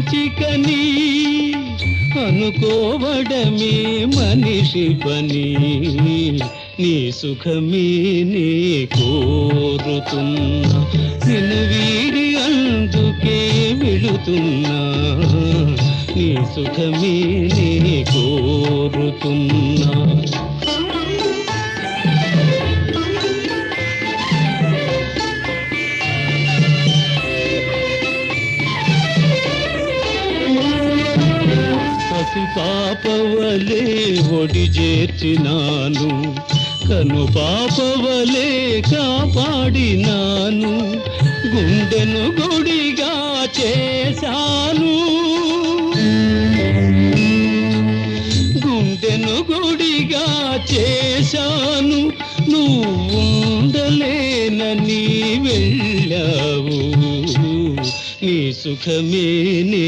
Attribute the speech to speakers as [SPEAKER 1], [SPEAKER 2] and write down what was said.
[SPEAKER 1] చికని అనుకోవడమే మనిషి పని నీ సుఖమే నీ కోరుతున్నా నిన్ను వీడి అందుకే వెళుతున్నా నీ సుఖమే నీ కోరుతున్నా పాపవలే ఒడి చేర్చినాను కను పాపవలే కాపాడినాను గుండెను గుడిగా చేశాను గుండెను గుడిగా చేశాను నువ్వు ఉండలేనని వెళ్ళావు నీ సుఖమే